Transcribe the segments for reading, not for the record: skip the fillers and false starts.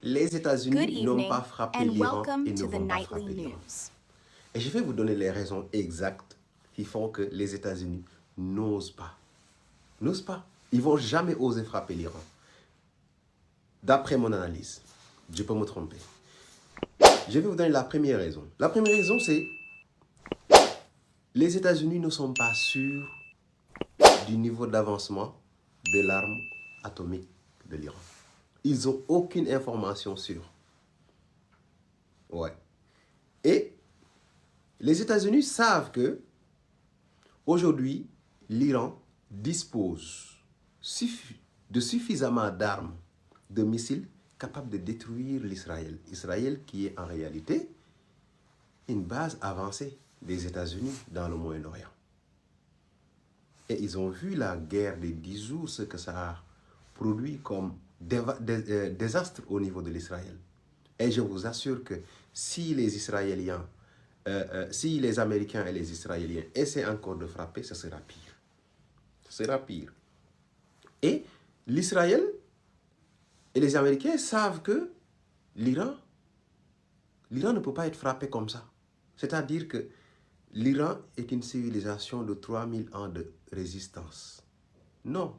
les États-Unis n'ont pas frappé l'Iran et ne vont pas frapper l'Iran. Et je vais vous donner les raisons exactes qui font que les États-Unis n'osent pas. N'osent pas. Ils ne vont jamais oser frapper l'Iran. D'après mon analyse, je peux me tromper. Je vais vous donner la première raison. La première raison, c'est les États-Unis ne sont pas sûrs du niveau d'avancement de l'arme atomique de l'Iran. Ils n'ont aucune information sûre. Ouais. Et les États-Unis savent que aujourd'hui, l'Iran dispose de suffisamment d'armes, de missiles capables de détruire l'Israël. Israël qui est en réalité une base avancée des États-Unis dans le Moyen-Orient. Et ils ont vu la guerre des 10 jours, ce que ça a produit comme désastre au niveau de l'Israël. Et je vous assure que si les Israéliens, si les Américains et les Israéliens essaient encore de frapper, ce sera pire. Ce sera pire. Et l'Israël et les Américains savent que l'Iran ne peut pas être frappé comme ça. C'est-à-dire que l'Iran est une civilisation de 3000 ans de résistance. Non.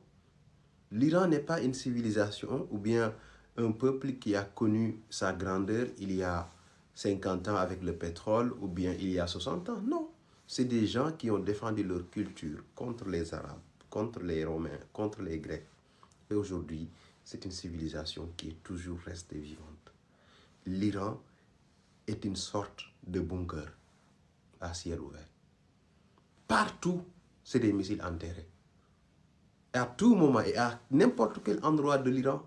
L'Iran n'est pas une civilisation ou bien un peuple qui a connu sa grandeur il y a 50 ans avec le pétrole ou bien il y a 60 ans. Non. C'est des gens qui ont défendu leur culture contre les Arabes, contre les Romains, contre les Grecs. Et aujourd'hui, c'est une civilisation qui est toujours restée vivante. L'Iran est une sorte de bunker à ciel ouvert. Partout, c'est des missiles enterrés. Et à tout moment et à n'importe quel endroit de l'Iran,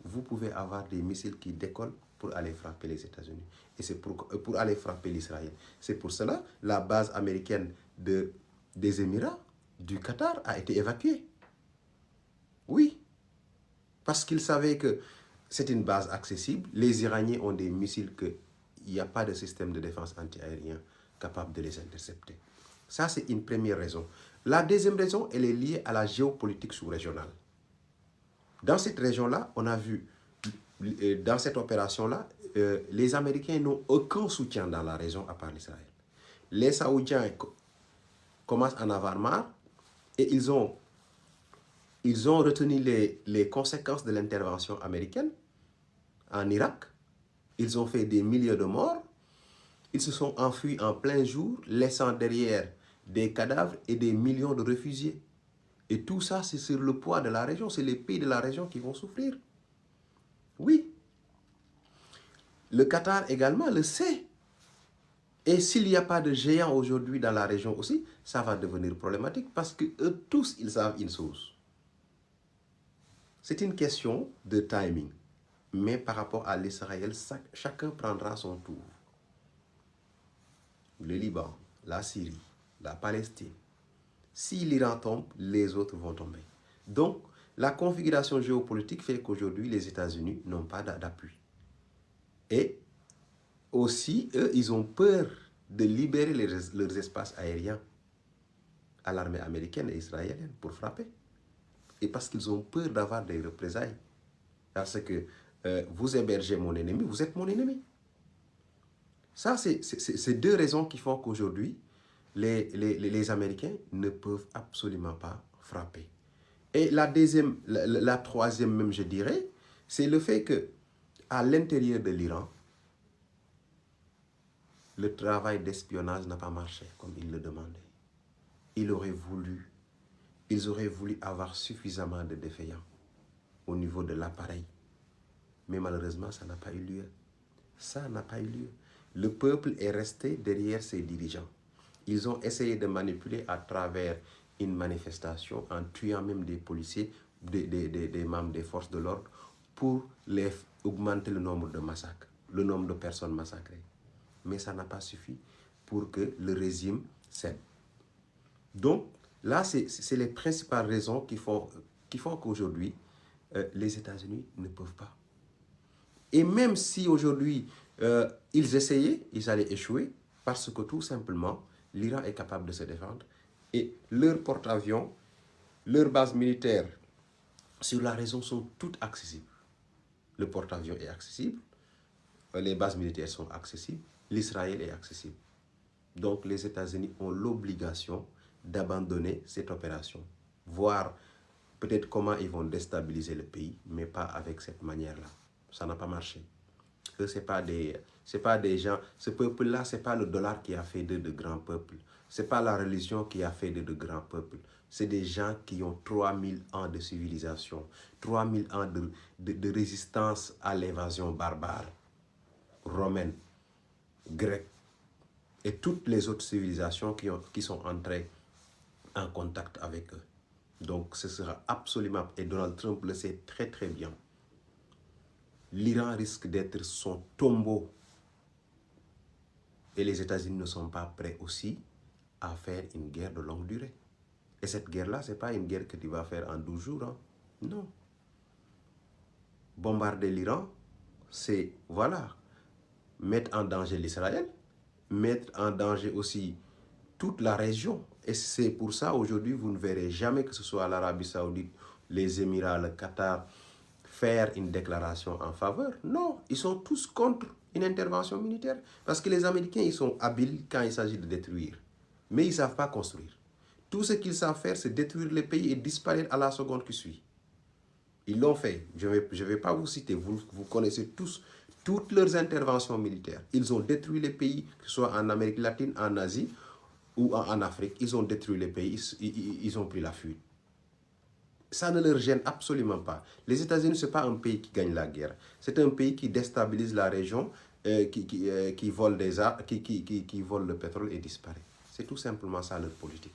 vous pouvez avoir des missiles qui décollent pour aller frapper les États-Unis. Et c'est pour aller frapper l'Israël. C'est pour cela que la base américaine des Émirats, du Qatar, a été évacuée. Oui. Parce qu'ils savaient que c'est une base accessible. Les Iraniens ont des missiles qu'il n'y a pas de système de défense antiaérien capable de les intercepter. Ça, c'est une première raison. La deuxième raison, elle est liée à la géopolitique sous-régionale. Dans cette région-là, on a vu, dans cette opération-là, les Américains n'ont aucun soutien dans la région à part l'Israël. Les Saoudiens commencent à en avoir marre et ils ont retenu les conséquences de l'intervention américaine en Irak. Ils ont fait des milliers de morts. Ils se sont enfuis en plein jour, laissant derrière des cadavres et des millions de réfugiés. Et tout ça, c'est sur le poids de la région. C'est les pays de la région qui vont souffrir. Oui. Le Qatar également le sait. Et s'il n'y a pas de géants aujourd'hui dans la région aussi, ça va devenir problématique parce que eux tous, ils savent une chose. C'est une question de timing. Mais par rapport à l'Israël, chacun prendra son tour. Le Liban, la Syrie, la Palestine. Si l'Iran tombe, les autres vont tomber. Donc, la configuration géopolitique fait qu'aujourd'hui, les États-Unis n'ont pas d'appui. Et aussi, eux, ils ont peur de libérer leurs espaces aériens à l'armée américaine et israélienne pour frapper. Et parce qu'ils ont peur d'avoir des représailles. Parce que vous hébergez mon ennemi, vous êtes mon ennemi. Ça, c'est deux raisons qui font qu'aujourd'hui, les Américains ne peuvent absolument pas frapper. Et la troisième même, je dirais, c'est le fait que à l'intérieur de l'Iran, le travail d'espionnage n'a pas marché comme ils le demandaient. Ils auraient voulu avoir suffisamment de défaillants au niveau de l'appareil. Mais malheureusement, ça n'a pas eu lieu. Ça n'a pas eu lieu. Le peuple est resté derrière ses dirigeants. Ils ont essayé de manipuler à travers une manifestation en tuant même des policiers, des membres des forces de l'ordre pour augmenter le nombre de massacres, le nombre de personnes massacrées. Mais ça n'a pas suffi pour que le régime cède. Donc, là, c'est les principales raisons qui font qu'aujourd'hui, les États-Unis ne peuvent pas. Et même si aujourd'hui, ils essayaient, ils allaient échouer parce que tout simplement, l'Iran est capable de se défendre et leurs porte-avions, leurs bases militaires sur la région sont toutes accessibles. Le porte-avions est accessible. Les bases militaires sont accessibles. L'Israël est accessible. Donc, les États-Unis ont l'obligation d'abandonner cette opération. Voir peut-être comment ils vont déstabiliser le pays, mais pas avec cette manière-là. Ça n'a pas marché. Eux, c'est pas des gens, ce peuple-là, c'est pas le dollar qui a fait d'eux de grands peuples. C'est pas la religion qui a fait d'eux de grands peuples. C'est des gens qui ont 3000 ans de civilisation, 3000 ans de résistance à l'invasion barbare, romaine, grecque, et toutes les autres civilisations qui sont entrées en contact avec eux. Donc, ce sera absolument, et Donald Trump le sait très très bien, l'Iran risque d'être son tombeau. Et les États-Unis ne sont pas prêts aussi à faire une guerre de longue durée. Et cette guerre-là, ce n'est pas une guerre que tu vas faire en 12 jours. Hein. Non. Bombarder l'Iran, c'est, voilà, mettre en danger l'Israël, mettre en danger aussi toute la région. Et c'est pour ça, aujourd'hui, vous ne verrez jamais que ce soit l'Arabie Saoudite, les Émirats, le Qatar, faire une déclaration en faveur. Non, ils sont tous contre une intervention militaire. Parce que les Américains, ils sont habiles quand il s'agit de détruire. Mais ils ne savent pas construire. Tout ce qu'ils savent faire, c'est détruire les pays et disparaître à la seconde qui suit. Ils l'ont fait. Je ne vais pas vous citer. Vous connaissez tous toutes leurs interventions militaires. Ils ont détruit les pays, que ce soit en Amérique latine, en Asie ou en Afrique. Ils ont détruit les pays. Ils ont pris la fuite. Ça ne leur gêne absolument pas. Les États-Unis, ce n'est pas un pays qui gagne la guerre. C'est un pays qui déstabilise la région, qui vole des armes, qui vole le pétrole et disparaît. C'est tout simplement ça leur politique.